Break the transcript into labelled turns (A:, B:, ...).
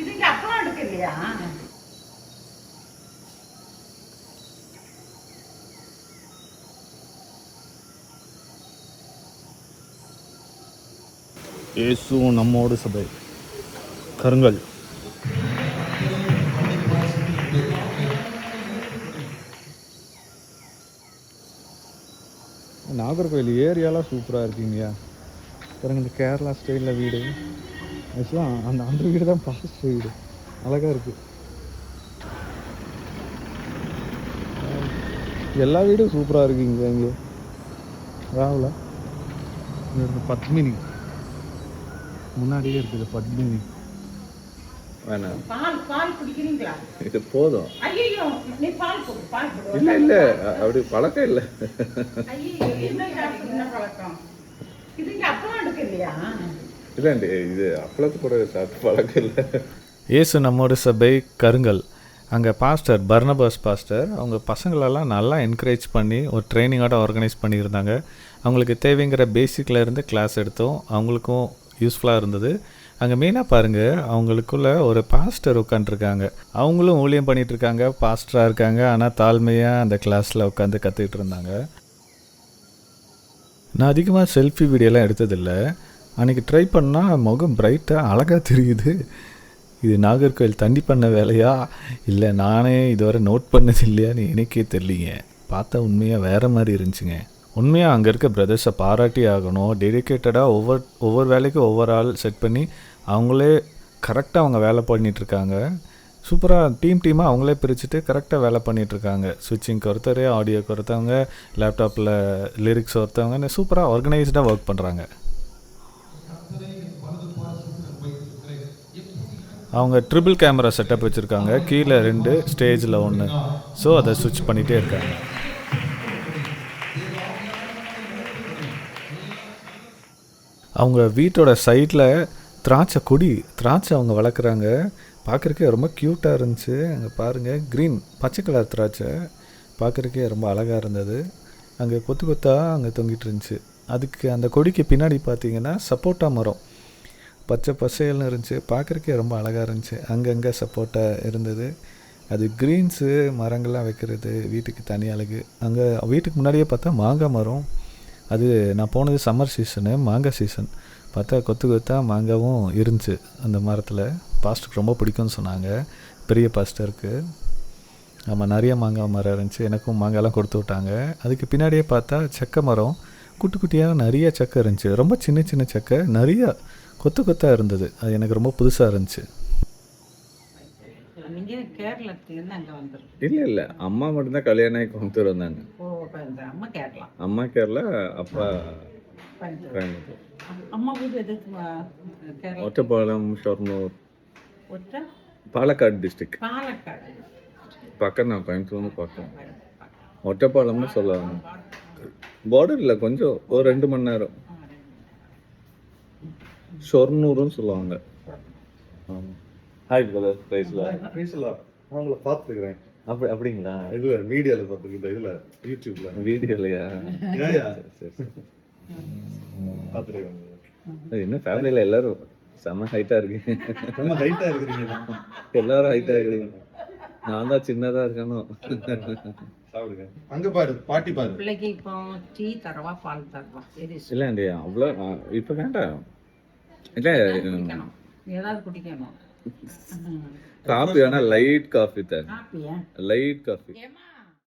A: இதுங்க அப்பளம் எடுக்கலையா?
B: இயேசு நம்மோடு சபை கருங்கல். நாகர்கோவில் ஏரியாலாம் சூப்பராக இருக்குங்கய்யா. பாருங்க, இந்த கேரளா ஸ்டைலில் வீடு. ஆக்சுவலாக அந்த வீடு தான் பாஸ்டர் வீடு. அழகாக இருக்குது. எல்லா வீடும் சூப்பராக இருக்குங்க. இங்கே ராவில் பத்மினி முன்னாடியே இருக்குது. பத்மினி
C: வேணாம்,
A: பால் குடிக்கிறீங்களா?
C: இது போதும்.
A: ஐயோ, நீ பால் கொடு, பால் கொடு.
C: இல்லை இல்லை, அப்படி பழக்கம் இல்லை.
A: ஐயோ, என்ன பழக்கம்? இதுங்க அப்பளம் எடுக்கலையா?
C: இல்லைண்டி, இது அப்பளத்து கூட சாப்பிட்டு பழக்கம் இல்லை.
B: இயேசு நம்மோட சபை கருங்கல். அங்கே பாஸ்டர் பர்னபாஸ் பாஸ்டர் அவங்க பசங்களெல்லாம் நல்லா என்கரேஜ் பண்ணி ஒரு ட்ரைனிங்கோட ஆர்கனைஸ் பண்ணியிருந்தாங்க. அவங்களுக்கு தேவைங்கிற பேசிக்கில் இருந்து கிளாஸ் எடுத்தோம். அவங்களுக்கும் யூஸ்ஃபுல்லாக இருந்தது. அங்கே மெயினாக பாருங்கள், அவங்களுக்குள்ள ஒரு பாஸ்டர் உட்காந்துருக்காங்க. அவங்களும் ஊழியம் பண்ணிகிட்ருக்காங்க, பாஸ்டராக இருக்காங்க. ஆனால் தாழ்மையாக அந்த கிளாஸில் உட்காந்து கற்றுக்கிட்டு இருந்தாங்க. நான் அதிகமாக செல்ஃபி வீடியோலாம் எடுத்ததில்லை. அன்றைக்கி ட்ரை பண்ணால் முகம் பிரைட்டாக அழகாக தெரியுது. இது நாகர்கோவில் தண்ணி பண்ண வேலையா இல்லை நானே இதுவரை நோட் பண்ணது இல்லையான்னு எனக்கே தெரியலிங்க. பார்த்தா உண்மையாக வேறு மாதிரி இருந்துச்சுங்க. உண்மையாக அங்கே இருக்க பிரதர்ஸை பாராட்டி ஆகணும். டெடிக்கேட்டடாக ஒவ்வொரு வேலைக்கும் ஒவ்வொரு ஆள் செட் பண்ணி அவங்களே கரெக்டாக அவங்க வேலை பண்ணிகிட்ருக்காங்க. சூப்பராக டீமாக அவங்களே பிரிச்சுட்டு கரெக்டாக வேலை பண்ணிகிட்ருக்காங்க. ஸ்விட்சிங்க்கு ஒருத்தர், ஆடியோக்கு ஒருத்தவங்க, லேப்டாப்பில் லிரிக்ஸ் ஒருத்தவங்க, சூப்பராக ஆர்கனைஸ்டாக ஒர்க் பண்ணுறாங்க. அவங்க ட்ரிபிள் கேமரா செட்டப் வச்சுருக்காங்க. கீழே 2, ஸ்டேஜில் 1. ஸோ அதை ஸ்விட்ச் பண்ணிகிட்டே இருக்காங்க. அவங்க வீட்டோட சைடில் திராட்சை அவங்க வளர்க்குறாங்க. பார்க்குறக்கே ரொம்ப க்யூட்டாக இருந்துச்சு. அங்கே பாருங்கள், க்ரீன் பச்சை கலர் திராட்சை பார்க்குறக்கே ரொம்ப அழகாக இருந்தது. அங்கே கொத்தாக அங்கே தொங்கிட்டு இருந்துச்சு. அதுக்கு அந்த கொடிக்கு பின்னாடி பார்த்திங்கன்னா சப்போட்டா மரம் பச்சை பசையல்னு இருந்துச்சு. பார்க்குறக்கே ரொம்ப அழகாக இருந்துச்சு. அங்கங்கே சப்போட்டா இருந்தது. அது க்ரீன்ஸு மரங்கள்லாம் வைக்கிறது வீட்டுக்கு தனி அழகு. அங்கே வீட்டுக்கு முன்னாடியே பார்த்தா மாங்காய் மரம். அது நான் போனது சம்மர் சீசனு, மாங்காய் சீசன். பார்த்தா கொத்தாக மாங்காவும் இருந்துச்சு அந்த மரத்தில். பாஸ்டருக்கு ரொம்ப பிடிக்கும்னு சொன்னாங்க, பெரிய பாஸ்டருக்கு. ஆமாம், நிறைய மாங்காய் மரம் இருந்துச்சு. எனக்கும் மாங்காய்லாம் கொடுத்து விட்டாங்க. அதுக்கு பின்னாடியே பார்த்தா செக்கை மரம், குட்டி குட்டியாக நிறைய செக்கை இருந்துச்சு. ரொம்ப சின்ன சின்ன செக்கை நிறையா கொத்தாக இருந்தது. அது எனக்கு ரொம்ப புதுசாக இருந்துச்சு.
C: இல்லை இல்லை, அம்மா மட்டும்தான் கல்யாணம் ஆகி கோயம்புத்தூர் வந்தாங்க. அம்மா கேரளா, அப்பா கோயம்புத்தூர். ஒட்டப்பாலம், ஷொர்ணூர், பாலக்காடு டிஸ்ட்ரிக்ட் பக்கம் தான். கோயம்புத்தூர்னு பக்கம். ஒட்டப்பாலம்னு சொல்லுவாங்க. பார்டரில் கொஞ்சம் ஒரு 2 மணி நேரம். ஷொர்ணூர்னு சொல்லுவாங்க. ஹாய் பிரதர், பிரைஸ்லாம்.
D: அவங்கள பார்த்துக்கிறேன்.
C: அப்படிங்களா?
D: இல்லை, மீடியாவில் பார்த்துக்கிட்டேன். இதில் யூடியூப்ல
C: வீடியோலையா?
D: பார்த்துருக்கேன்.
C: என்ன ஃபேமிலியில் எல்லாரும் செம்ம ஹைட்டாக இருக்கு.
D: ரொம்ப ஹைட்டாக இருக்கிறீங்க.
C: எல்லாரும் ஹைட்டாக இருக்கிறீங்க. நான் தான் சின்னதாக இருக்கணும்.
D: சாப்பிடுங்க. அங்கே பாரு, பாட்டி பாரு.
A: பிள்ளைக்கு இப்போ டீ தரவா, பால் தரவா?
C: இல்லைண்டி, அவ்வளோ இப்போ வேண்டாம். இல்லை,
A: ஏதாவது குடிக்கணும்.
C: காஃபி வேணா, லைட் காஃபி தான். Light coffee.